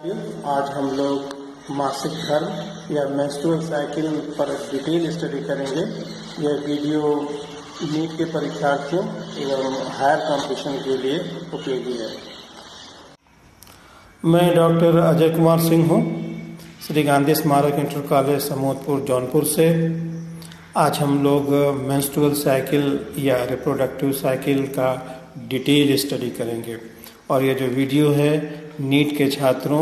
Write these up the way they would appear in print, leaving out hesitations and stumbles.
आज हम लोग मासिक धर्म या मेंस्ट्रुअल साइकिल पर डिटेल स्टडी करेंगे। यह वीडियो नीट के परीक्षार्थियों एवं हायर कंपटीशन के लिए उपयोगी है। मैं डॉक्टर अजय कुमार सिंह हूँ, श्री गांधी स्मारक इंटर कॉलेज समोदपुर जौनपुर से। आज हम लोग मेंस्ट्रुअल साइकिल या रिप्रोडक्टिव साइकिल का डिटेल स्टडी करेंगे और ये जो वीडियो है नीट के छात्रों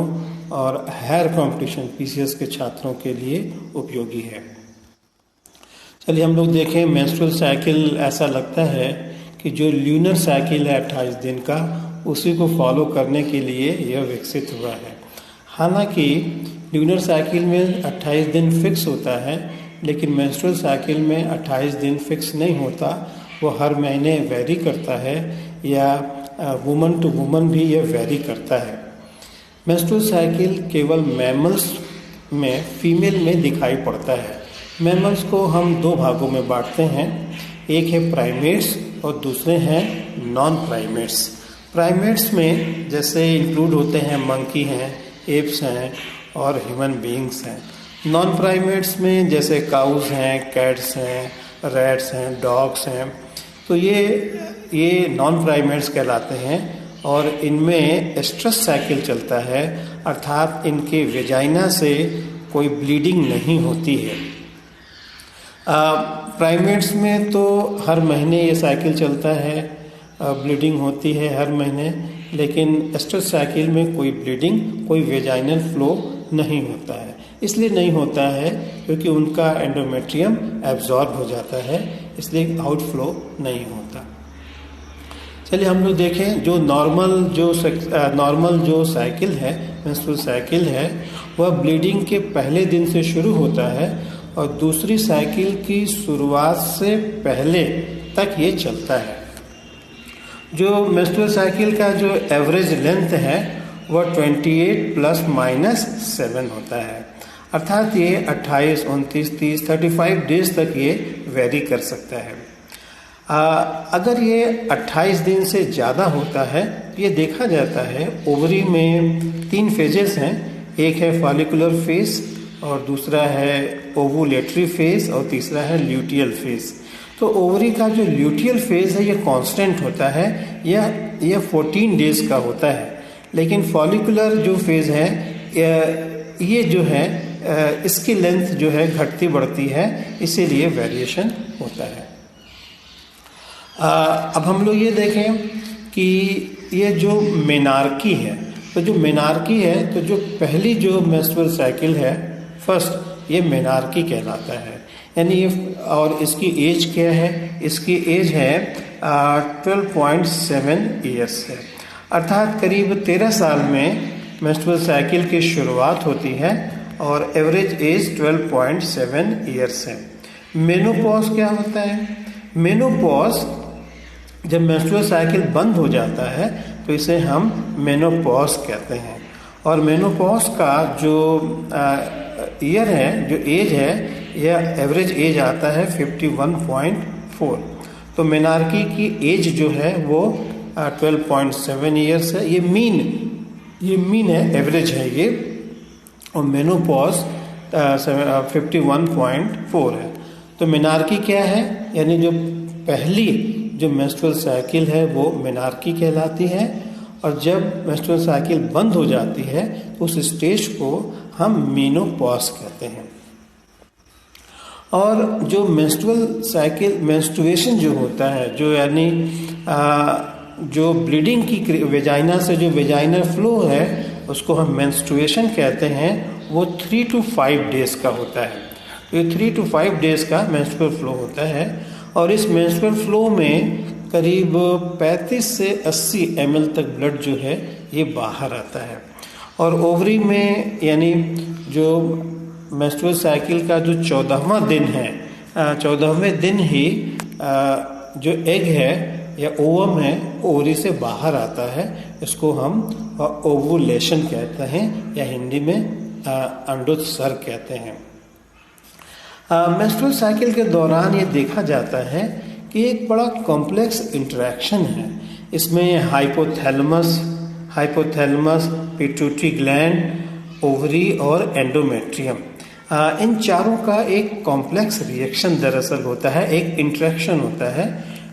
और हायर कंपटीशन पीसीएस के छात्रों के लिए उपयोगी है। चलिए हम लोग देखें। मेंस्ट्रुअल साइकिल ऐसा लगता है कि जो ल्यूनर साइकिल है 28 दिन का, उसी को फॉलो करने के लिए यह विकसित हुआ है। हालांकि ल्यूनर साइकिल में 28 दिन फिक्स होता है, लेकिन मेंस्ट्रुअल साइकिल में 28 दिन फिक्स नहीं होता, वो हर महीने वेरी करता है या वुमन टू वुमन भी यह वेरी करता है। मेंस्ट्रुअल साइकिल केवल मैमल्स में फीमेल में दिखाई पड़ता है। मैमल्स को हम दो भागों में बांटते हैं, एक है प्राइमेट्स और दूसरे हैं नॉन प्राइमेट्स। प्राइमेट्स में जैसे इंक्लूड होते हैं मंकी हैं, एप्स हैं और ह्यूमन बीइंग्स हैं। नॉन प्राइमेट्स में जैसे काउज हैं, कैट्स हैं, रैट्स हैं, डॉग्स हैं। तो ये नॉन प्राइमेट्स कहलाते हैं और इनमें एस्ट्रस साइकिल चलता है, अर्थात इनके वेजाइना से कोई ब्लीडिंग नहीं होती है। प्राइमेट्स में तो हर महीने ये साइकिल चलता है, ब्लीडिंग होती है हर महीने, लेकिन एस्ट्रस साइकिल में कोई ब्लीडिंग, कोई वेजाइनल फ्लो नहीं होता है। इसलिए नहीं होता है क्योंकि उनका एंडोमेट्रियम एब्जॉर्ब हो जाता है, इसलिए आउटफ्लो नहीं होता। चलिए हम लोग देखें। जो नॉर्मल जो साइकिल है, मेंस्ट्रुअल साइकिल है, वह ब्लीडिंग के पहले दिन से शुरू होता है और दूसरी साइकिल की शुरुआत से पहले तक ये चलता है। जो मेंस्ट्रुअल साइकिल का जो एवरेज लेंथ है वह 28 ± 7 होता है, अर्थात ये 28, 29, 30, 35 डेज तक ये वेरी कर सकता है। अगर ये 28 दिन से ज़्यादा होता है तो ये देखा जाता है ओवरी में 3 फेजेस हैं, एक है फॉलिकुलर फेज और दूसरा है ओवुलेटरी फेज और तीसरा है ल्यूटियल फेज। तो ओवरी का जो ल्यूटियल फेज है ये कांस्टेंट होता है, यह 14 डेज का होता है, लेकिन फॉलिकुलर जो फेज है ये जो है इसकी लेंथ जो है घटती बढ़ती है, इसीलिए वेरिएशन होता है। अब हम लोग ये देखें कि ये जो मेनार्की है, तो जो मेनार्की है तो जो पहली जो मेंस्ट्रुअल साइकिल है फर्स्ट, ये मेनार्की कहलाता है। यानी ये, और इसकी एज क्या है? इसकी एज है 12.7 ईयर्स है, अर्थात करीब 13 साल में मेंस्ट्रुअल साइकिल की शुरुआत होती है और एवरेज एज 12.7 ईयर्स है। मेनोपॉज क्या होता है? मेनोपॉज जब मेंस्ट्रुअल साइकिल बंद हो जाता है तो इसे हम मेनोपॉज कहते हैं, और मेनोपॉज का जो ईयर है, जो एज है, यह एवरेज एज आता है 51.4। तो मेनार्की की एज जो है वो 12.7 ईयर्स है। ये मीन है, एवरेज है ये, और मेनोपॉज 51.4 है। तो मेनार्की क्या है? यानी जो पहली जो मेंस्ट्रुअल साइकिल है वो मेनार्की कहलाती है, और जब मेंस्ट्रुअल साइकिल बंद हो जाती है उस स्टेज को हम मेनोपॉज कहते हैं। और जो मेंस्ट्रुअल साइकिल मेंस्ट्रुएशन जो होता है, जो यानी जो ब्लीडिंग की वेजाइना से जो वेजाइनल फ्लो है उसको हम मेंस्ट्रुएशन कहते हैं, वो 3 to 5 डेज का होता है। तो ये 3 to 5 डेज का मेंस्ट्रुअल फ्लो होता है, और इस मेंस्ट्रुअल फ्लो में करीब 35 से 80 ml तक ब्लड जो है ये बाहर आता है। और ओवरी में, यानी जो मेंस्ट्रुअल साइकिल का जो 14वां दिन है, 14वें दिन ही जो एग है या ओवम है ओवरी से बाहर आता है। इसको हम ओवुलेशन कहते हैं या हिंदी में अंडोत्सर्ग कहते हैं। मेंस्ट्रुअल साइकिल के दौरान ये देखा जाता है कि एक बड़ा कॉम्प्लेक्स इंटरेक्शन है। इसमें hypothalamus hypothalamus, pituitary gland, ovary और एंडोमेट्रियम। इन चारों का एक कॉम्प्लेक्स रिएक्शन दरअसल होता है, एक इंटरेक्शन होता है,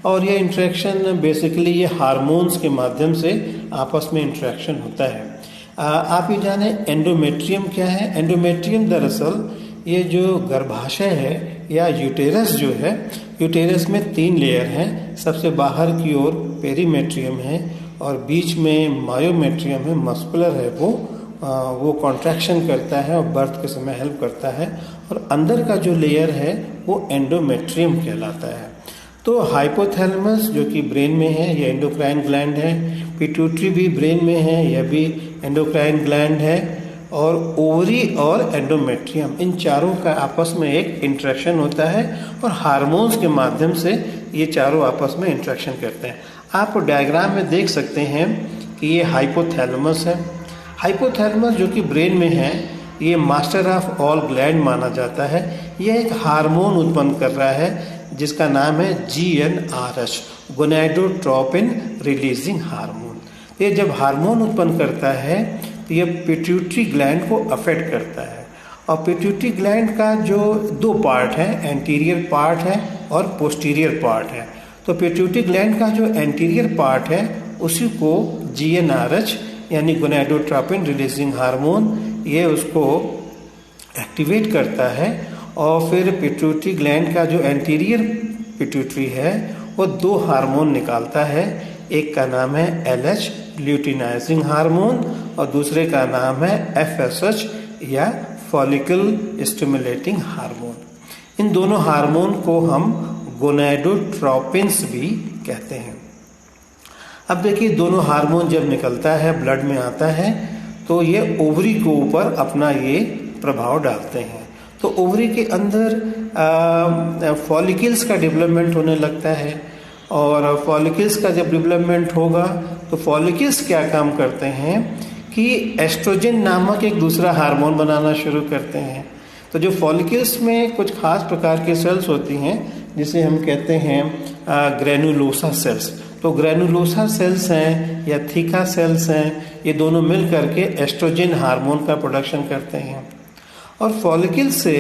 और ये इंटरेक्शन बेसिकली ये हार्मोन्स के माध्यम से आपस में इंटरेक्शन होता है। आप ये जाने एंडोमेट्रियम क्या है? एंडोमेट्रियम दरअसल ये जो गर्भाशय है या यूटेरस जो है, यूटेरस में 3 लेयर हैं। सबसे बाहर की ओर पेरीमेट्रियम है और बीच में मायोमेट्रियम है, मस्कुलर है, वो कॉन्ट्रैक्शन करता है और बर्थ के समय हेल्प करता है, और अंदर का जो लेयर है वो एंडोमेट्रियम कहलाता है। तो हाइपोथैलेमस जो कि ब्रेन में है, ये एंडोक्राइन ग्लैंड है। पिट्यूटरी भी ब्रेन में है, यह भी एंडोक्राइन ग्लैंड है। और ओवरी और एंडोमेट्रियम, इन चारों का आपस में एक इंटरेक्शन होता है और हार्मोन्स के माध्यम से ये चारों आपस में इंटरेक्शन करते हैं। आप डायग्राम में देख सकते हैं कि ये हाइपोथैलेमस है। हाइपोथैलेमस जो कि ब्रेन में है, ये मास्टर ऑफ ऑल ग्लैंड माना जाता है। यह एक हार्मोन उत्पन्न कर रहा है जिसका नाम है GnRH, गोनाडोट्रोपिन रिलीजिंग हार्मोन। ये जब हार्मोन उत्पन्न करता है तो ये पिट्यूटरी ग्लैंड को अफेक्ट करता है। और पिट्यूटरी ग्लैंड का जो 2 पार्ट है, एंटीरियर पार्ट है और पोस्टीरियर पार्ट है। तो पिट्यूटरी ग्लैंड का जो एंटीरियर पार्ट है उसी को GnRH यानी गोनाडोट्रोपिन रिलीजिंग हार्मोन, ये उसको एक्टिवेट करता है। और फिर पिट्यूटरी ग्लैंड का जो एंटीरियर पिट्यूटरी है वो 2 हार्मोन निकालता है। एक का नाम है LH ल्यूटिनाइजिंग हार्मोन और दूसरे का नाम है FSH या फॉलिकल स्टिमुलेटिंग हार्मोन। इन दोनों हार्मोन को हम गोनाडोट्रोपिन्स भी कहते हैं। अब देखिए, दोनों हार्मोन जब निकलता है, ब्लड में आता है, तो ये ओवरी के ऊपर अपना ये प्रभाव डालते हैं। तो ओवरी के अंदर फॉलिकल्स का डेवलपमेंट होने लगता है, और फॉलिकल्स का जब डेवलपमेंट होगा तो फॉलिकल्स क्या काम करते हैं कि एस्ट्रोजन नामक एक दूसरा हार्मोन बनाना शुरू करते हैं। तो जो फॉलिकल्स में कुछ खास प्रकार के सेल्स होती हैं जिसे हम कहते हैं ग्रेनुलोसा सेल्स। तो ग्रेनुलोसा सेल्स हैं या थीका सेल्स हैं, ये दोनों मिल करके एस्ट्रोजन हार्मोन का प्रोडक्शन करते हैं। और फॉलिकल से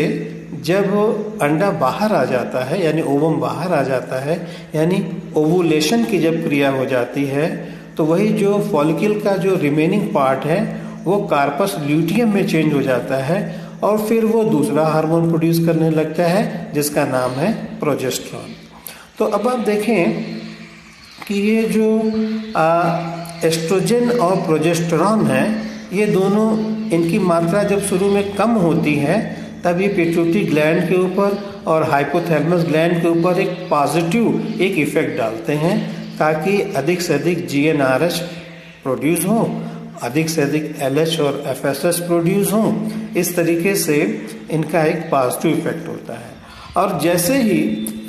जब अंडा बाहर आ जाता है यानी ओवम बाहर आ जाता है, यानी ओवुलेशन की जब क्रिया हो जाती है, तो वही जो फॉलिकल का जो रिमेनिंग पार्ट है वो कार्पस ल्यूटियम में चेंज हो जाता है और फिर वो दूसरा हार्मोन प्रोड्यूस करने लगता है जिसका नाम है प्रोजेस्टेरॉन। तो अब आप देखें कि ये जो एस्ट्रोजन और प्रोजेस्टेरॉन है, ये दोनों, इनकी मात्रा जब शुरू में कम होती है तब ये पिट्यूटरी ग्लैंड के ऊपर और हाइपोथैलेमस ग्लैंड के ऊपर एक पॉजिटिव एक इफेक्ट डालते हैं ताकि अधिक से अधिक GnRH प्रोड्यूस हो, अधिक से अधिक LH और FSH प्रोड्यूस हो। इस तरीके से इनका एक पॉजिटिव इफेक्ट होता है। और जैसे ही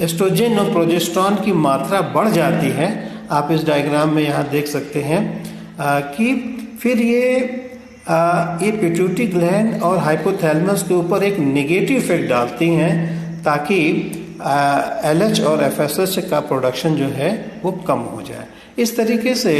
एस्ट्रोजन और प्रोजेस्टेरॉन की मात्रा बढ़ जाती है, आप इस डायग्राम में यहाँ देख सकते हैं कि फिर ये पिट्यूटरी ग्लैंड और हाइपोथैलेमस के ऊपर एक नेगेटिव इफेक्ट डालती हैं ताकि LH और FSH का प्रोडक्शन जो है वो कम हो जाए। इस तरीके से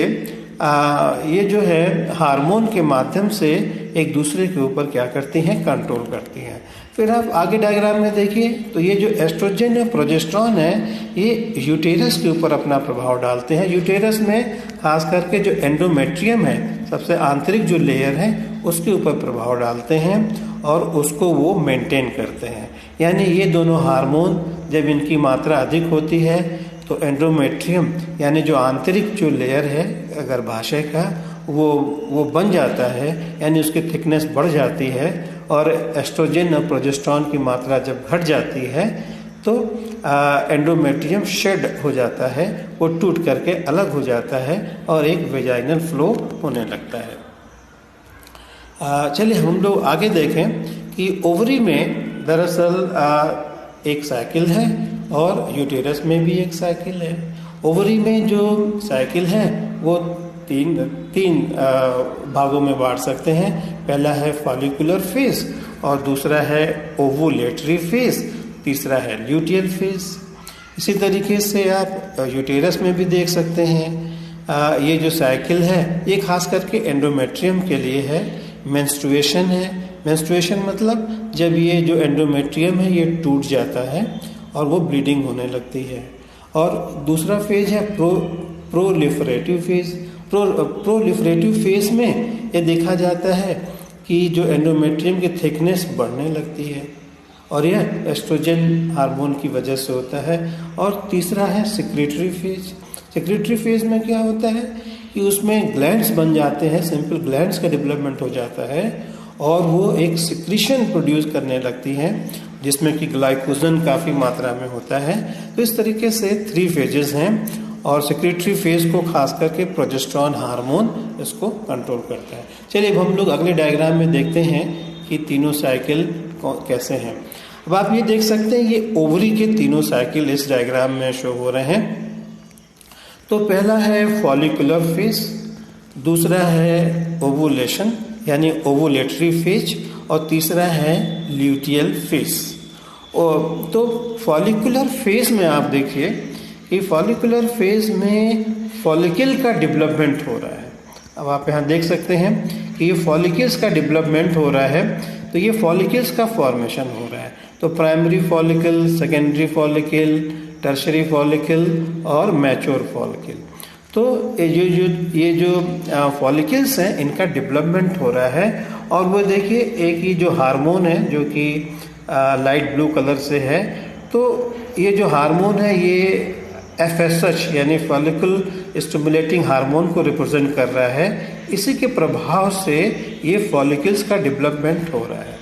ये जो है हार्मोन के माध्यम से एक दूसरे के ऊपर क्या करती हैं, कंट्रोल करती हैं। फिर आप आगे डायग्राम में देखिए तो ये जो एस्ट्रोजन और प्रोजेस्टेरॉन है ये यूटेरस के ऊपर अपना प्रभाव डालते हैं। यूटेरस में खास करके जो एंडोमेट्रियम है, सबसे आंतरिक जो लेयर है, उसके ऊपर प्रभाव डालते हैं और उसको वो मेंटेन करते हैं। यानी ये दोनों हार्मोन जब इनकी मात्रा अधिक होती है तो एंडोमेट्रियम यानी जो आंतरिक जो लेयर है गर्भाशय का वो बन जाता है, यानी उसकी थिकनेस बढ़ जाती है। और एस्ट्रोजन और प्रोजेस्टेरॉन की मात्रा जब घट जाती है तो एंडोमेट्रियम शेड हो जाता है, वो टूट करके अलग हो जाता है और एक वेजाइनल फ्लो होने लगता है। चलिए हम लोग आगे देखें कि ओवरी में दरअसल एक साइकिल है और यूटेरस में भी एक साइकिल है। ओवरी में जो साइकिल है वो तीन भागों में बांट सकते हैं। पहला है फॉलिकुलर फेज और दूसरा है ओवुलेटरी फेज, तीसरा है ल्यूटियल फेज। इसी तरीके से आप यूटेरस में भी देख सकते हैं ये जो साइकिल है ये खास करके एंडोमेट्रियम के लिए है। मेंस्ट्रुएशन है, मेंस्ट्रुएशन मतलब जब ये जो एंडोमेट्रियम है ये टूट जाता है और वो ब्लीडिंग होने लगती है। और दूसरा फेज है प्रोलिफरेटिव फेज। प्रोलिफरेटिव फेज में ये देखा जाता है कि जो एंडोमेट्रियम की थिकनेस बढ़ने लगती है और यह एस्ट्रोजन हार्मोन की वजह से होता है। और तीसरा है सेक्रेटरी फेज। सेक्रेटरी फेज में क्या होता है कि उसमें ग्लैंड्स बन जाते हैं, सिंपल ग्लैंड्स का डेवलपमेंट हो जाता है और वो एक सिक्रीशन प्रोड्यूस करने लगती हैं जिसमें कि ग्लाइकोजन काफ़ी मात्रा में होता है। तो इस तरीके से 3 फेजेस हैं और सेक्रेटरी फेज को खास करके प्रोजेस्टेरॉन हार्मोन इसको कंट्रोल करता है। चलिए अब हम लोग अगले डायग्राम में देखते हैं कि तीनों साइकिल कैसे हैं। अब आप ये देख सकते हैं ये ओवरी के तीनों साइकिल इस डायग्राम में शो हो रहे हैं। तो पहला है फॉलिकुलर फेज, दूसरा है ओवुलेशन यानी ओवुलेटरी फेज और तीसरा है ल्यूटियल फेज। तो फॉलिकुलर फेज में आप देखिए कि फॉलिकुलर फेज में फॉलिकल का डेवलपमेंट हो रहा है। अब आप यहाँ देख सकते हैं कि ये फॉलिकल्स का डेवलपमेंट हो रहा है, तो ये फॉलिकल्स का फॉर्मेशन हो रहा है। तो primary follicle, secondary follicle, tertiary follicle और मैच्योर फॉलिकल। तो ये जो फॉलिकल्स हैं इनका डेवलपमेंट हो रहा है। और वो देखिए एक ही जो हार्मोन है जो कि लाइट ब्लू कलर से है, तो ये जो हार्मोन है ये FSH यानी फॉलिकल स्टिमुलेटिंग हार्मोन को रिप्रेजेंट कर रहा है। इसी के प्रभाव से ये फॉलिकल्स का डेवलपमेंट हो रहा है।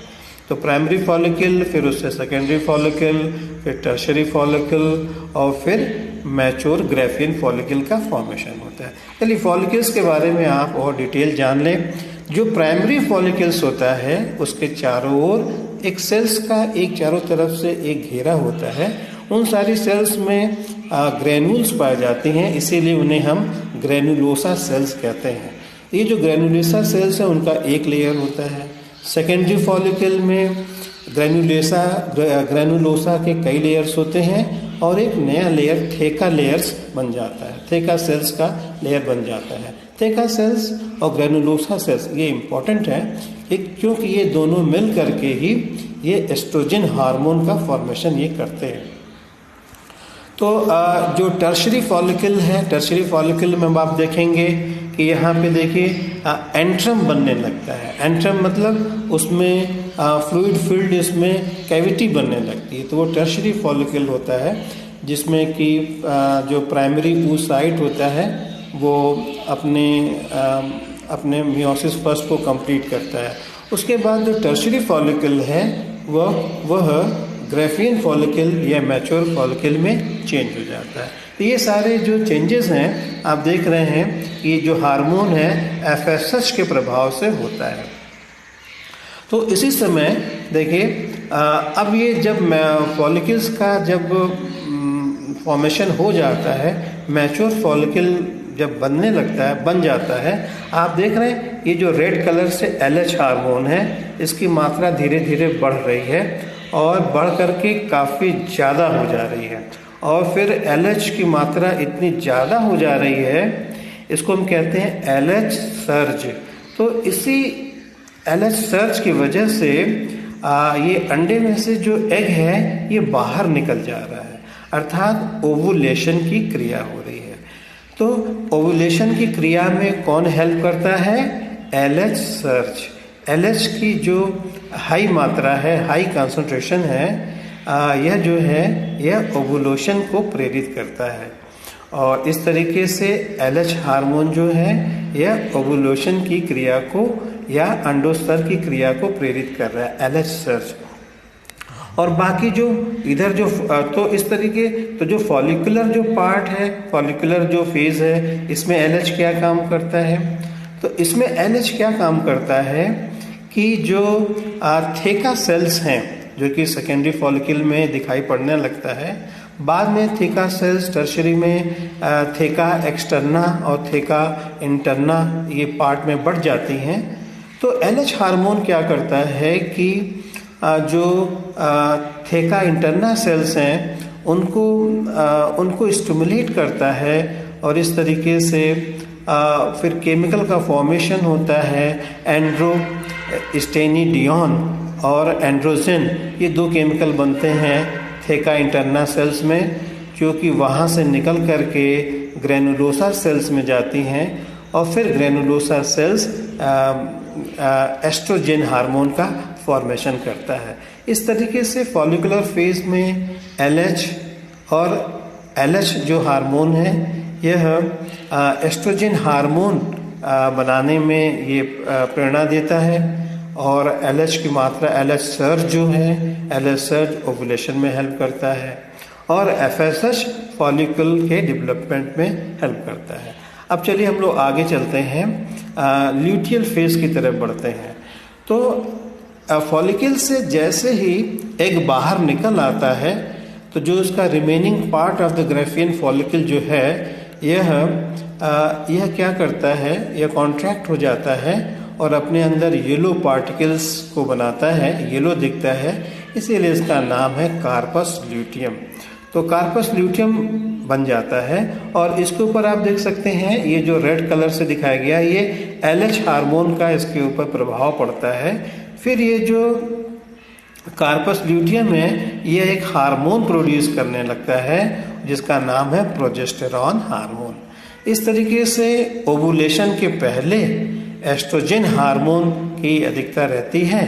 तो प्राइमरी फॉलिकल, फिर उससे सेकेंडरी फॉलिकल, फिर टर्शरी फॉलिकल और फिर मैच्योर ग्राफियन फॉलिकल का फॉर्मेशन होता है। चलिए फॉलिकल्स के बारे में आप और डिटेल जान लें। जो प्राइमरी फॉलिकल्स होता है उसके चारों ओर एक सेल्स का एक चारों तरफ से एक घेरा होता है। उन सारी सेल्स में ग्रेन्यूल्स पाए जाते हैं, इसीलिए उन्हें हम ग्रेनुलोसा सेल्स कहते हैं। ये जो ग्रेनुलोसा सेल्स हैं उनका एक लेयर होता है। सेकेंडरी फॉलिकल में ग्रेनुलोसा के कई लेयर्स होते हैं और एक नया लेयर थेका लेयर्स बन जाता है, थेका सेल्स का लेयर बन जाता है। थेका सेल्स और ग्रेनुलोसा सेल्स ये इम्पॉर्टेंट है क्योंकि ये दोनों मिल करके ही ये एस्ट्रोजन हार्मोन का फॉर्मेशन ये करते हैं। तो जो टर्शरी फॉलिकल है, टर्शरी फॉलिकल में आप देखेंगे कि यहाँ पे देखिए एंट्रम बनने लगता है। एंट्रम मतलब उसमें फ्लूइड फील्ड, इसमें कैविटी बनने लगती है, तो वो टर्शरी फॉलिकल होता है जिसमें कि जो प्राइमरी oocyte होता है वो अपने मियोसिस फर्स्ट को कंप्लीट करता है। उसके बाद जो टर्शरी फॉलिकल है वह ग्राफियन फॉलिकल या मैच्योर फॉलिकल में चेंज हो जाता है। तो ये सारे जो चेंजेस हैं आप देख रहे हैं कि जो हार्मोन है FSH के प्रभाव से होता है। तो इसी समय देखिए अब ये जब फॉलिकल्स का जब फॉर्मेशन हो जाता है, मैच्योर फॉलिकल जब बनने लगता है, बन जाता है, आप देख रहे हैं ये जो रेड कलर से LH हार्मोन है इसकी मात्रा धीरे धीरे बढ़ रही है और बढ़ करके काफ़ी ज़्यादा हो जा रही है। और फिर LH की मात्रा इतनी ज़्यादा हो जा रही है, इसको हम कहते हैं LH सर्ज। तो इसी LH सर्ज की वजह से ये अंडे में से जो एग है ये बाहर निकल जा रहा है, अर्थात ओवुलेशन की क्रिया हो रही है। तो ओवुलेशन की क्रिया में कौन हेल्प करता है? LH surge. LH की जो हाई मात्रा है, हाई कंसंट्रेशन है, यह जो है यह ओवुलेशन को प्रेरित करता है और इस तरीके से LH हार्मोन जो है यह ओवुलेशन की क्रिया को या अंडोस्तर की क्रिया को प्रेरित कर रहा है, LH सर्ज। और बाकी जो इधर जो तो इस तरीके तो जो फॉलिकुलर जो पार्ट है, फॉलिकुलर जो फेज है, इसमें LH क्या काम करता है? तो इसमें LH क्या काम करता है कि जो थेका सेल्स हैं जो कि सेकेंडरी फॉलिकल में दिखाई पड़ने लगता है, बाद में थेका सेल्स टर्शरी में थेका एक्सटर्ना और थेका इंटरना ये पार्ट में बढ़ जाती हैं। तो LH हार्मोन क्या करता है कि जो थेका इंटरना सेल्स हैं उनको स्टिमुलेट करता है और इस तरीके से फिर केमिकल का फॉर्मेशन होता है एंड्रोस्टेनिडियोन और एंड्रोजन। ये 2 केमिकल बनते हैं थेका इंटरना सेल्स में, जो कि वहाँ से निकल करके ग्रेनुलोसा सेल्स में जाती हैं और फिर ग्रेनुलोसा सेल्स एस्ट्रोजन हार्मोन का फॉर्मेशन करता है। इस तरीके से फॉलिकुलर फेज में LH और LH जो हार्मोन है यह एस्ट्रोजन हार्मोन बनाने में ये प्रेरणा देता है और LH की मात्रा LH सर्ज जो है LH सर्ज ओवुलेशन में हेल्प करता है और FSH फॉलिकल के डेवलपमेंट में हेल्प करता है। अब चलिए हम लोग आगे चलते हैं, ल्यूटियल फेज की तरफ बढ़ते हैं। तो फॉलिकल से जैसे ही एग बाहर निकल आता है तो जो उसका remaining part of the Graafian follicle जो है यह क्या करता है, यह कॉन्ट्रैक्ट हो जाता है और अपने अंदर येलो पार्टिकल्स को बनाता है, येलो दिखता है, इसीलिए इसका नाम है कार्पस ल्यूटियम। तो कार्पस ल्यूटियम बन जाता है और इसके ऊपर आप देख सकते हैं ये जो रेड कलर से दिखाया गया ये LH हार्मोन का इसके ऊपर प्रभाव पड़ता है। फिर ये जो कार्पस ल्यूटियम है ये एक हार्मोन प्रोड्यूस करने लगता है जिसका नाम है प्रोजेस्टेरॉन हार्मोन। इस तरीके से ओवुलेशन के पहले एस्ट्रोजन हार्मोन की अधिकता रहती है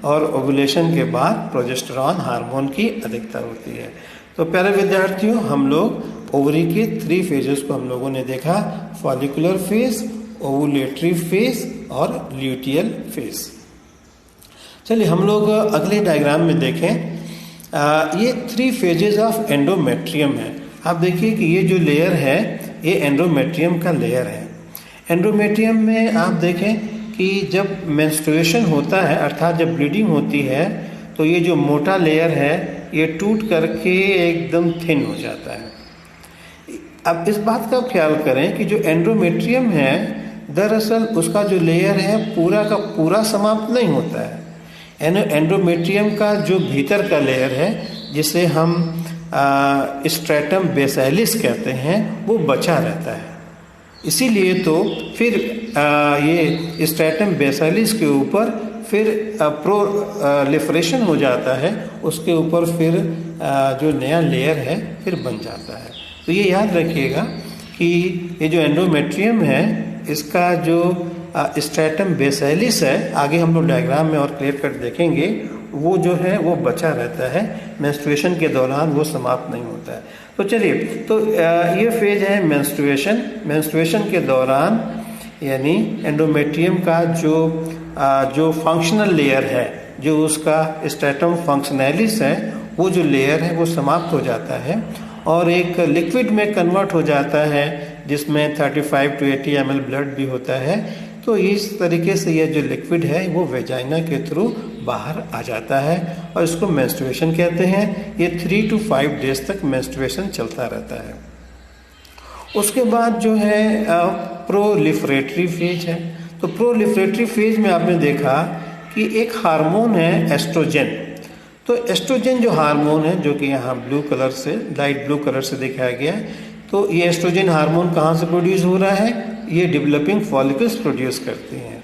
और ओवुलेशन के बाद प्रोजेस्टेरॉन हार्मोन की अधिकता होती है। तो प्यारे विद्यार्थियों, हम लोग ओवरी के 3 फेजेस को हम लोगों ने देखा, फॉलिकुलर फेज, ओवुलेटरी फेज और ल्यूटियल फेज। चलिए हम लोग अगले डायग्राम में देखें, ये 3 फेजेस ऑफ एंडोमेट्रियम है। आप देखिए कि ये जो लेयर है ये एंडोमेट्रियम का लेयर है। एंडोमेट्रियम में आप देखें कि जब मेंस्ट्रुएशन होता है अर्थात जब ब्लीडिंग होती है तो ये जो मोटा लेयर है ये टूट करके एकदम थिन हो जाता है। अब इस बात का ख्याल करें कि जो एंडोमेट्रियम है दरअसल उसका जो लेयर है पूरा का पूरा समाप्त नहीं होता है। एंडोमेट्रियम का जो भीतर का लेयर है जिसे हम स्ट्रेटम बेसिलिस कहते हैं वो बचा रहता है। इसीलिए तो फिर ये स्ट्रेटम बेसिलिस के ऊपर फिर प्रोलिफरेशन हो जाता है, उसके ऊपर फिर जो नया लेयर है फिर बन जाता है। तो ये याद रखिएगा कि ये जो एंडोमेट्रियम है इसका जो स्ट्रेटम बेसिलिस है, आगे हम लोग डायग्राम में और क्लियर कट देखेंगे, वो जो है वो बचा रहता है, मेंस्ट्रुएशन के दौरान वो समाप्त नहीं होता है। तो चलिए, तो ये फेज है मेंस्ट्रुएशन। मेंस्ट्रुएशन के दौरान यानी एंडोमेट्रियम का जो फंक्शनल लेयर है, जो उसका स्ट्रेटम फंक्शनैलिस है, वो जो लेयर है वो समाप्त हो जाता है और एक लिक्विड में कन्वर्ट हो जाता है जिसमें 35 to 80 ml ब्लड भी होता है। तो इस तरीके से ये जो लिक्विड है वो वेजाइना के थ्रू बाहर आ जाता है और इसको मेंस्ट्रुएशन कहते हैं। ये 3 to 5 डेज तक मेंस्ट्रुएशन चलता रहता है। उसके बाद जो है प्रोलिफरेटरी फेज है। तो प्रोलिफरेटरी फेज में आपने देखा कि एक हार्मोन है एस्ट्रोजन। तो एस्ट्रोजन जो हार्मोन है, जो कि यहाँ ब्लू कलर से, लाइट ब्लू कलर से दिखाया गया है, तो ये एस्ट्रोजन हार्मोन कहाँ से प्रोड्यूस हो रहा है? ये डेवलपिंग फॉलिकल्स प्रोड्यूस करती हैं।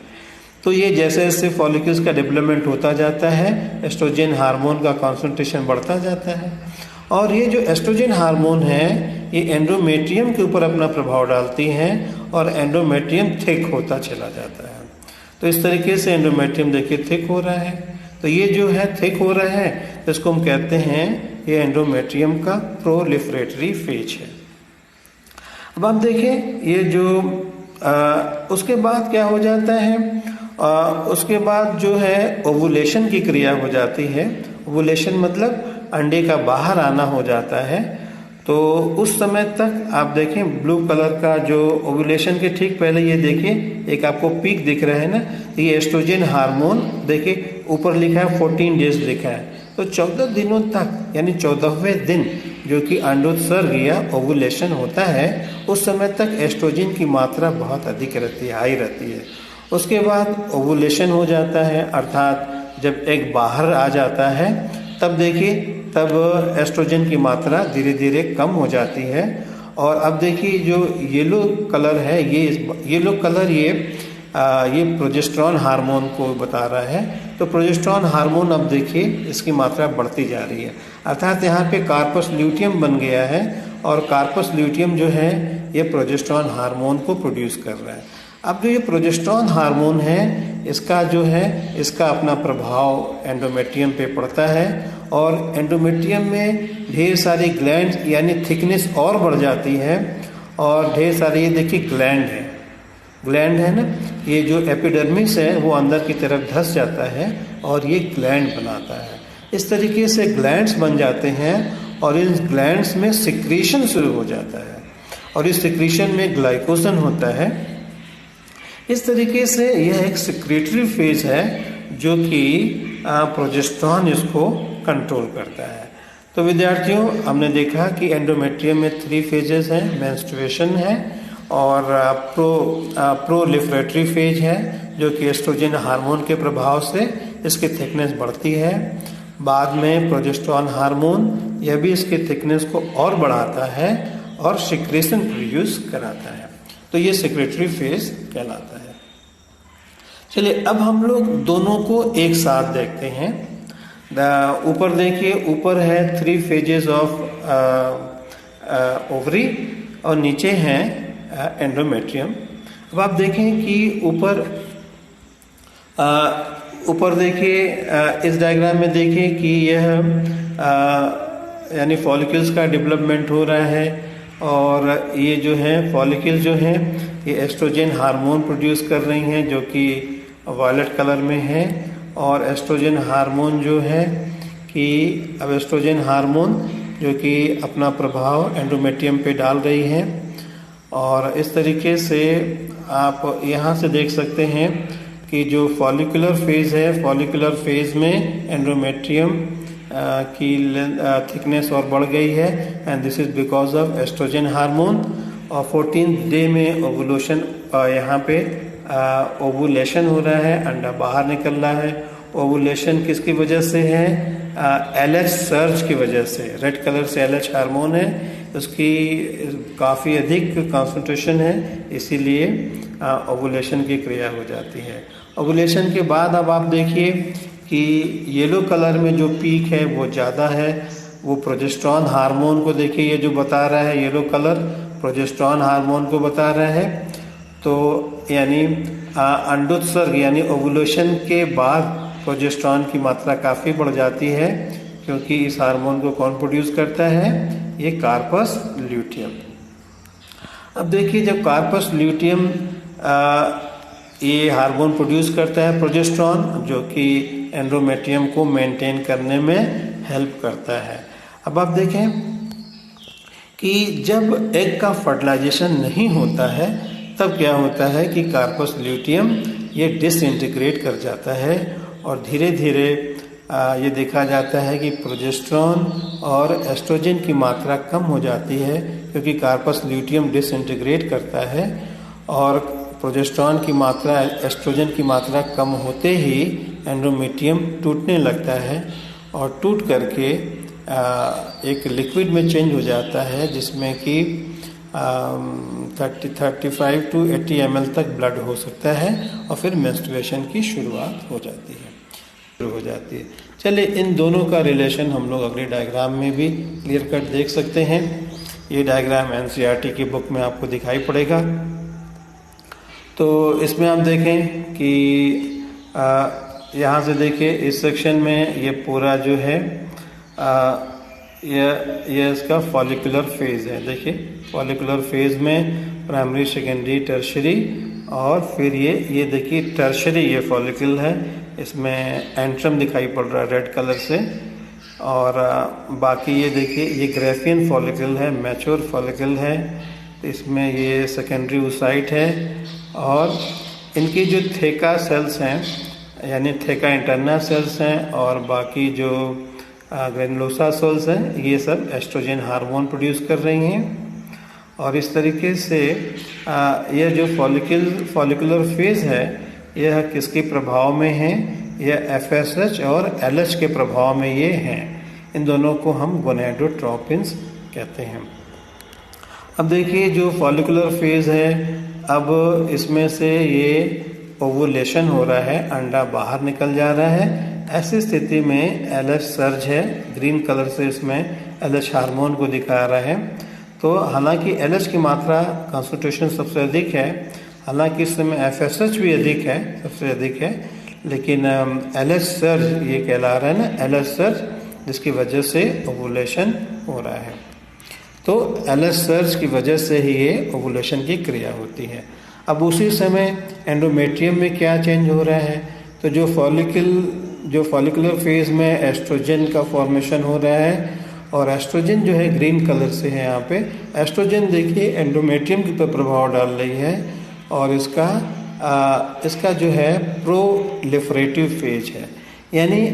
तो ये जैसे जैसे फॉलिकल्स का डेवलपमेंट होता जाता है एस्ट्रोजन हार्मोन का कॉन्सेंट्रेशन बढ़ता जाता है और ये जो एस्ट्रोजन हार्मोन है ये एंडोमेट्रियम के ऊपर अपना प्रभाव डालती हैं और एंडोमेट्रियम थिक होता चला जाता है। तो इस तरीके से एंडोमेट्रियम देखिए थिक हो रहा है। तो ये जो है थिक हो रहा है तो इसको हम कहते हैं ये एंडोमेट्रियम का प्रोलिफरेटरी फेज है। अब आप देखें ये जो उसके बाद क्या हो जाता है, उसके बाद जो है ओवुलेशन की क्रिया हो जाती है। ओवुलेशन मतलब अंडे का बाहर आना हो जाता है। तो उस समय तक आप देखें ब्लू कलर का जो ओवुलेशन के ठीक पहले ये देखिए एक आपको पीक दिख रहा है ना, ये एस्ट्रोजन हार्मोन देखिए ऊपर लिखा है 14 डेज लिखा है। तो 14 दिनों तक यानी 14वें दिन जो कि अंडोत्सर्ग या ओवुलेशन होता है उस समय तक एस्ट्रोजन की मात्रा बहुत अधिक रहती है, हाई रहती है। उसके बाद ओवुलेशन हो जाता है अर्थात जब एग बाहर आ जाता है तब देखिए तब एस्ट्रोजन की मात्रा धीरे धीरे कम हो जाती है और अब देखिए जो येलो कलर है, ये येलो कलर ये प्रोजेस्टेरॉन हार्मोन को बता रहा है। तो प्रोजेस्टेरॉन हार्मोन अब देखिए इसकी मात्रा बढ़ती जा रही है, अर्थात यहाँ पे कार्पस ल्यूटियम बन गया है और कार्पस ल्यूटियम जो है ये प्रोजेस्टेरॉन हार्मोन को प्रोड्यूस कर रहा है। अब जो ये प्रोजेस्टेरॉन हार्मोन है इसका जो है इसका अपना प्रभाव एंडोमेट्रियम पे पड़ता है और एंडोमेट्रियम में ढेर सारी ग्लैंड यानी थिकनेस और बढ़ जाती है और ढेर सारे ये देखिए ग्लैंड है ना, ये जो एपिडर्मिस है वो अंदर की तरफ धंस जाता है और ये ग्लैंड बनाता है। इस तरीके से ग्लैंड्स बन जाते हैं और इन ग्लैंड्स में सिक्रीशन शुरू हो जाता है और इस सिक्रीशन में ग्लाइकोजन होता है। इस तरीके से यह एक सिक्रेटरी फेज है जो कि प्रोजेस्टेरॉन इसको कंट्रोल करता है। तो विद्यार्थियों, हमने देखा कि एंडोमेट्रियम में 3 फेजेस हैं, मेंस्ट्रुएशन है और प्रोलिफरेटरी फेज है जो कि एस्ट्रोजन हार्मोन के प्रभाव से इसकी थिकनेस बढ़ती है। बाद में प्रोजेस्टेरॉन हार्मोन यह भी इसकी थिकनेस को और बढ़ाता है और सिक्रेशन प्रोड्यूस कराता है, तो ये सिक्रेटरी फेज कहलाता है। चलिए अब हम लोग दोनों को एक साथ देखते हैं। ऊपर देखिए, ऊपर है 3 फेजेस ऑफ ओवरी और नीचे हैं एंडोमेट्रियम। अब आप देखें कि ऊपर देखिए इस डायग्राम में देखिए कि यह यानी फॉलिकल्स का डेवलपमेंट हो रहा है और ये जो है फॉलिकल जो है ये एस्ट्रोजन हार्मोन प्रोड्यूस कर रही हैं जो कि वायलेट कलर में है। और एस्ट्रोजन हार्मोन जो है कि अब एस्ट्रोजन हार्मोन जो कि अपना प्रभाव एंडोमेट्रियम पे डाल रही है और इस तरीके से आप यहाँ से देख सकते हैं कि जो फॉलिकुलर फेज है, फॉलिकुलर फेज में एंडोमेट्रियम की थिकनेस और बढ़ गई है and this is because of oestrogen hormone. और 14th डे में ओवुलेशन, यहाँ पे ओवुलेशन हो रहा है, अंडा बाहर निकल रहा है। ओवुलेशन किसकी वजह से है? LH सर्ज की वजह से। रेड कलर से LH हार्मोन है, उसकी काफ़ी अधिक कंसंट्रेशन है, इसीलिए ओवुलेशन की क्रिया हो जाती है। ओवुलेशन के बाद अब आप देखिए कि येलो कलर में जो पीक है वो ज़्यादा है, वो प्रोजेस्टेरॉन हार्मोन को देखिए, ये जो बता रहा है येलो कलर प्रोजेस्टेरॉन हार्मोन को बता रहा है। तो यानी अंडोत्सर्ग यानी ओवुलेशन के बाद प्रोजेस्टेरॉन की मात्रा काफ़ी बढ़ जाती है क्योंकि इस हार्मोन को कौन प्रोड्यूस करता है? ये कार्पस ल्यूटियम। अब देखिए जब कार्पस ल्यूटियम ये हार्मोन प्रोड्यूस करता है प्रोजेस्टेरॉन, जो कि एंडोमेट्रियम को मेंटेन करने में हेल्प करता है। अब आप देखें कि जब एग का फर्टिलाइजेशन नहीं होता है तब क्या होता है कि कार्पस ल्यूटियम ये डिसइंटीग्रेट कर जाता है और धीरे धीरे ये देखा जाता है कि प्रोजेस्टेरॉन और एस्ट्रोजन की मात्रा कम हो जाती है क्योंकि कार्पस ल्यूटियम डिसइंटीग्रेट करता है और प्रोजेस्टेरॉन की मात्रा, एस्ट्रोजन की मात्रा कम होते ही एंडोमेट्रियम टूटने लगता है और टूट करके एक लिक्विड में चेंज हो जाता है जिसमें कि 35 to 80 ml तक ब्लड हो सकता है और फिर मेंस्ट्रुएशन की शुरुआत हो जाती है। चलिए इन दोनों का रिलेशन हम लोग अगले डायग्राम में भी क्लियर कट देख सकते हैं। ये डायग्राम NCERT की बुक में आपको दिखाई पड़ेगा। तो इसमें आप देखें कि यहाँ से देखिए इस सेक्शन में ये पूरा जो है ये इसका फॉलिकुलर फेज है। देखिए फॉलिकुलर फेज में प्राइमरी, सेकेंडरी, टर्शरी और फिर ये देखिए टर्शरी ये फॉलिकल है, इसमें एंट्रम दिखाई पड़ रहा है रेड कलर से। और बाकी ये देखिए ये ग्रेफियन फॉलिकल है, मैच्योर फॉलिकल है, इसमें ये सेकेंडरी ओसाइट है और इनकी जो थेका सेल्स हैं यानी थेका इंटरना सेल्स हैं और बाकी जो ग्रेनुलोसा सेल्स हैं ये सब एस्ट्रोजन हार्मोन प्रोड्यूस कर रही हैं। और इस तरीके से यह जो फॉलिकुलर फेज है यह किसके प्रभाव में है? यह FSH और LH के प्रभाव में ये हैं। इन दोनों को हम गोनेडोट्रोपिन्स कहते हैं। अब देखिए जो फॉलिकुलर फेज है, अब इसमें से ये ओवुलेशन हो रहा है, अंडा बाहर निकल जा रहा है। ऐसी स्थिति में एलएच सर्ज है, ग्रीन कलर से इसमें एलएच हार्मोन को दिखा रहा है। तो हालांकि एलएच की मात्रा कॉन्सेंट्रेशन सबसे अधिक है, हालांकि इस समय एफएसएच भी अधिक है, सबसे अधिक है, लेकिन एलएच सर्ज ये कहला रहा है ना, एलएच सर्ज, जिसकी वजह से ओवुलेशन हो रहा है। तो एलएच सर्ज की वजह से ही ये ओवुलेशन की क्रिया होती है। अब उसी समय एंडोमेट्रियम में क्या चेंज हो रहा है, तो जो फॉलिकुलर फेज में एस्ट्रोजन का फॉर्मेशन हो रहा है, और एस्ट्रोजन जो है ग्रीन कलर से है यहाँ पे। एस्ट्रोजन देखिए एंडोमेट्रियम के ऊपर प्रभाव डाल रही है, और इसका जो है प्रोलिफरेटिव फेज है। यानी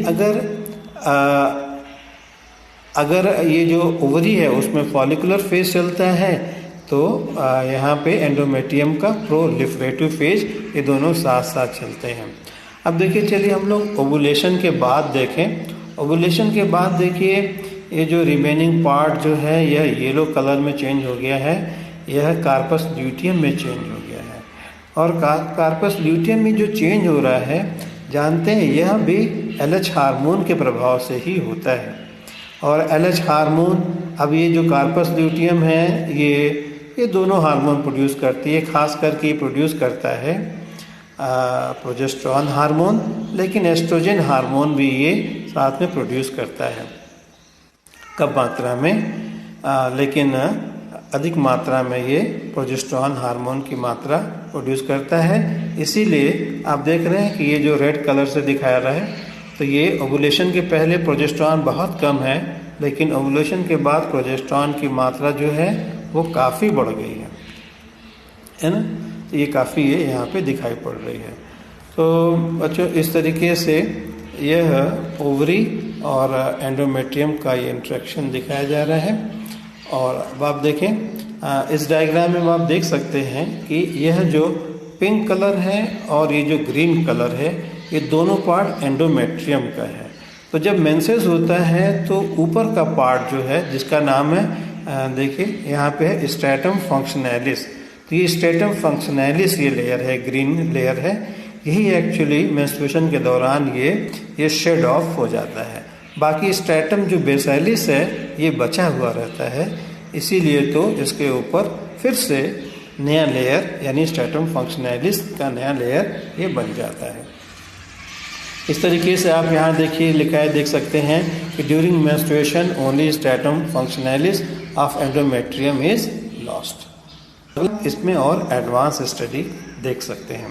अगर ये जो ओवरी है उसमें फॉलिकुलर फेज चलता है, तो यहाँ पे एंडोमेट्रियम का प्रोलिफरेटिव फेज, ये दोनों साथ साथ चलते हैं। अब देखिए, चलिए हम लोग ओवुलेशन के बाद देखें। ओवुलेशन के बाद देखिए ये जो रिमेनिंग पार्ट जो है यह येलो कलर में चेंज हो गया है, यह कार्पस ल्यूटियम में चेंज हो गया है। और कार्पस ल्यूटियम में जो चेंज हो रहा है, जानते हैं यह भी एलएच हार्मोन के प्रभाव से ही होता है। और एलएच हार्मोन, अब ये जो कार्पस ल्यूटियम है ये दोनों हार्मोन प्रोड्यूस करती है। खास करके प्रोड्यूस करता है प्रोजेस्टेरॉन हार्मोन, लेकिन एस्ट्रोजन हार्मोन भी ये साथ में प्रोड्यूस करता है, कम मात्रा में, लेकिन अधिक मात्रा में ये प्रोजेस्टेरॉन हार्मोन की मात्रा प्रोड्यूस करता है। इसीलिए आप देख रहे हैं कि ये जो रेड कलर से दिखा रहा है, तो ये ओवुलेशन के पहले प्रोजेस्टेरॉन बहुत कम है, लेकिन ओवुलेशन के बाद प्रोजेस्टेरॉन की मात्रा जो है वो काफ़ी बढ़ गई है ना। तो ये काफ़ी ये यहाँ पे दिखाई पड़ रही है। तो बच्चों, इस तरीके से यह ओवरी और एंडोमेट्रियम का ये इंट्रैक्शन दिखाया जा रहा है। और अब आप देखें, इस डायग्राम में आप देख सकते हैं कि यह जो पिंक कलर है और ये जो ग्रीन कलर है, ये दोनों पार्ट एंडोमेट्रियम का है। तो जब मेंसेस होता है तो ऊपर का पार्ट जो है, जिसका नाम है, देखिए यहाँ पे है स्ट्रैटम फंक्शनैलिस। तो ये स्ट्रैटम फंक्शनैलिस ये लेयर है, ग्रीन लेयर है, यही एक्चुअली मेंस्ट्रुएशन के दौरान ये शेड ऑफ हो जाता है। बाकी स्ट्रैटम जो बेसाइलिस है ये बचा हुआ रहता है, इसीलिए तो इसके ऊपर फिर से नया लेयर यानी स्ट्रैटम फंक्शनैलिस का नया लेयर ये बन जाता है। इस तरीके से आप यहाँ देखिए लिखा है, देख सकते हैं कि during menstruation only stratum functionalis of endometrium is lost. इसमें और एडवांस स्टडी देख सकते हैं।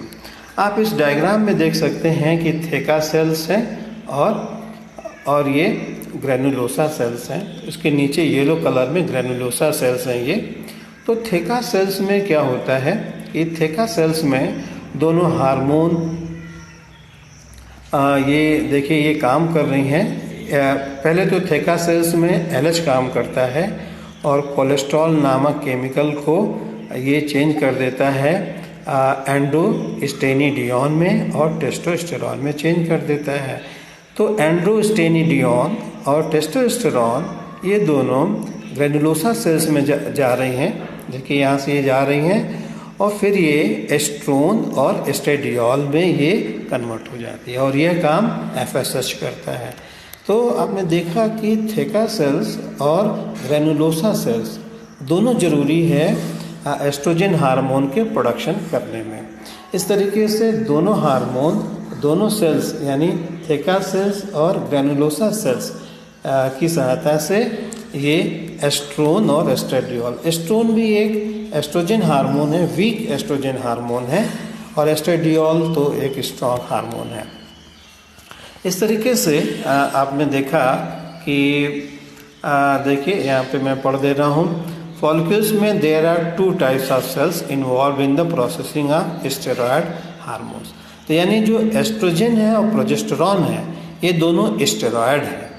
आप इस डायग्राम में देख सकते हैं कि थेका सेल्स हैं और ये ग्रेनुलोसा सेल्स हैं। इसके नीचे येलो कलर में ग्रेनुलोसा सेल्स हैं ये। तो थेका सेल्स में क्या होता है, ये थेका सेल्स में दोनों हार्मोन ये देखिए ये काम कर रही हैं। पहले तो थेका सेल्स में एलएच काम करता है और कोलेस्ट्रॉल नामक केमिकल को ये चेंज कर देता है एंडोस्टेनिडियोन में और टेस्टोस्टेरॉन में चेंज कर देता है। तो एंडोस्टेनिडियोन और टेस्टोस्टेरॉन ये दोनों ग्रेनुलोसा सेल्स में जा रही हैं, देखिए यहाँ से ये जा रही हैं, और फिर ये एस्ट्रोन और एस्ट्रेडियोल में ये कन्वर्ट हो जाती है और यह काम एफएसएच करता है। तो आपने देखा कि थेका सेल्स और ग्रेनुलोसा सेल्स दोनों ज़रूरी है एस्ट्रोजन हार्मोन के प्रोडक्शन करने में। इस तरीके से दोनों हार्मोन, दोनों सेल्स यानी थेका सेल्स और ग्रेनुलोसा सेल्स की सहायता से ये एस्ट्रोन और एस्ट्रेडियोल, एस्ट्रोन भी एक एस्ट्रोजन हार्मोन है, वीक एस्ट्रोजन हार्मोन है, और एस्ट्रेडियोल तो एक स्ट्रॉन्ग हार्मोन है। इस तरीके से आपने देखा कि देखिए यहाँ पे मैं पढ़ दे रहा हूँ। फॉलिकल्स में there are 2 types of cells involved in the processing of steroid hormones. तो यानी जो एस्ट्रोजन है और प्रोजेस्टेरॉन है ये दोनों स्टेरॉयड हैं,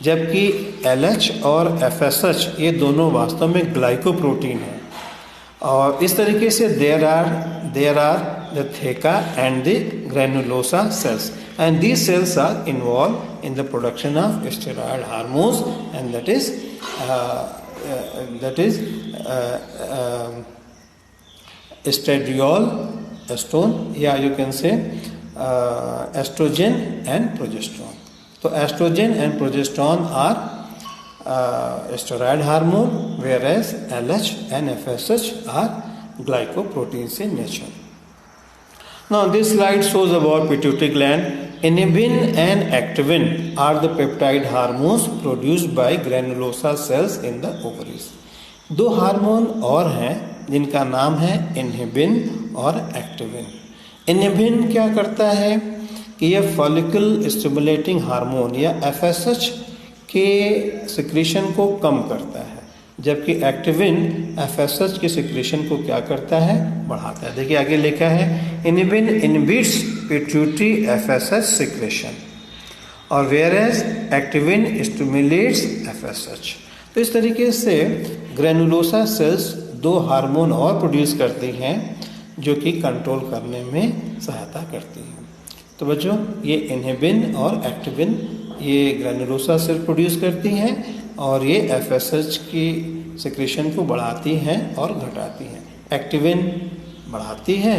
जबकि एलएच और एफएसएच ये दोनों वास्तव में ग्लाइकोप्रोटीन है। और इस तरीके से there are the theca and the granulosa cells and these cells are involved in the production of steroid hormones, and that is that is estradiol, estrone, या you can say estrogen and progesterone. So estrogen and progesterone are steroid hormone, whereas LH and FSH are glycoproteins in nature. Now this slide shows about pituitary gland. Inhibin and activin are the peptide hormones produced by granulosa cells in the ovaries. दो hormone और हैं जिनका नाम है inhibin और activin. Inhibin क्या करता है कि यह फॉलिकल स्टिमुलेटिंग हार्मोन या एफएसएच के सिक्रीशन को कम करता है, जबकि एक्टिविन एफएसएच के सिक्रीशन को क्या करता है, बढ़ाता है. देखिए आगे लिखा है inhibin inhibits pituitary FSH secretion और वेयरएज एक्टिविन स्टिमुलेट्स एफएसएच. तो इस तरीके से ग्रेनुलोसा सेल्स दो हार्मोन और प्रोड्यूस करती हैं जो कि कंट्रोल करने में सहायता करती हैं. तो बच्चों ये इनहिबिन और एक्टिविन ये ग्रेनुलोसा सेल प्रोड्यूस करती हैं और ये एफएसएच की सिक्रेशन को बढ़ाती हैं और घटाती हैं. एक्टिविन बढ़ाती है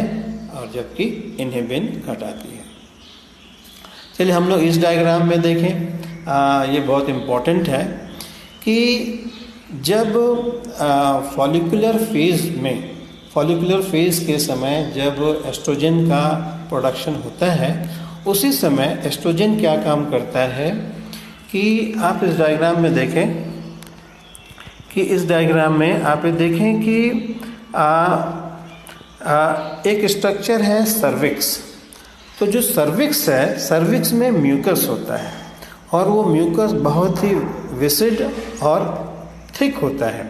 और जबकि इनहिबिन घटाती है. चलिए हम लोग इस डायग्राम में देखें. ये बहुत इम्पोर्टेंट है कि जब फॉलिकुलर फेज के समय जब एस्ट्रोजन का प्रोडक्शन होता है, उसी समय एस्ट्रोजन क्या काम करता है कि आप इस डायग्राम में देखें कि एक स्ट्रक्चर है सर्विक्स. तो जो सर्विक्स है, सर्विक्स में म्यूकस होता है और वो म्यूकस बहुत ही विसिड और थिक होता है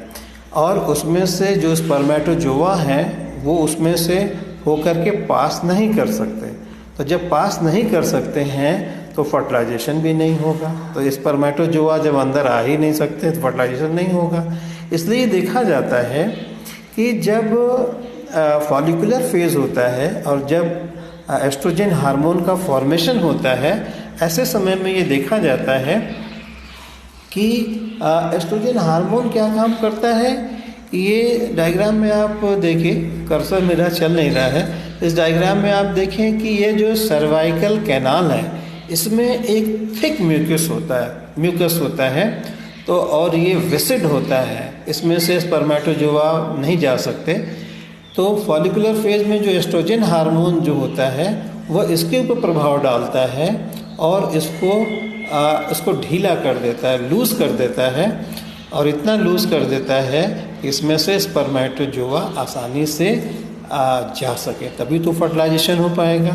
और उसमें से जो स्पर्मेटोजोआ हैं वो उसमें से होकर के पास नहीं कर सकते. तो जब पास नहीं कर सकते हैं तो फर्टिलाइजेशन भी नहीं होगा. तो स्पर्मेटोजोआ जब अंदर आ ही नहीं सकते तो फर्टिलाइजेशन नहीं होगा. इसलिए देखा जाता है कि जब फॉलिकुलर फेज होता है और जब एस्ट्रोजन हार्मोन का फॉर्मेशन होता है, ऐसे समय में ये देखा जाता है कि एस्ट्रोजन हार्मोन क्या काम करता है. ये डायग्राम में आप देखिए, कर्सर मेरा चल नहीं रहा है. इस डायग्राम में आप देखें कि ये जो सर्वाइकल कैनाल है इसमें एक थिक म्यूकस होता है तो और ये विसिड होता है, इसमें से स्पर्मेटोजोआ नहीं जा सकते. तो फॉलिकुलर फेज में जो एस्ट्रोजन हार्मोन जो होता है वह इसके ऊपर प्रभाव डालता है और इसको ढीला कर देता है, लूज कर देता है और इतना लूज कर देता है कि इसमें से स्पर्मेटोजोआ आसानी से जा सके, तभी तो फर्टिलाइजेशन हो पाएगा.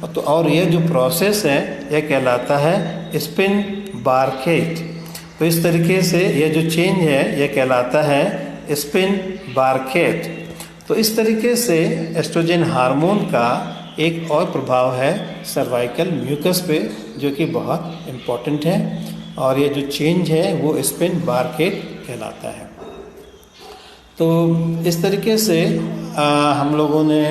तो और यह जो प्रोसेस है यह कहलाता है स्पिन बारकेट. तो इस तरीके से यह जो चेंज है यह कहलाता है स्पिन बारकेट. तो इस तरीके से एस्ट्रोजन हार्मोन का एक और प्रभाव है सर्वाइकल म्यूकस पे जो कि बहुत इम्पोर्टेंट है और ये जो चेंज है वो स्पिन बारकेट कहलाता है. तो इस तरीके से हम लोगों ने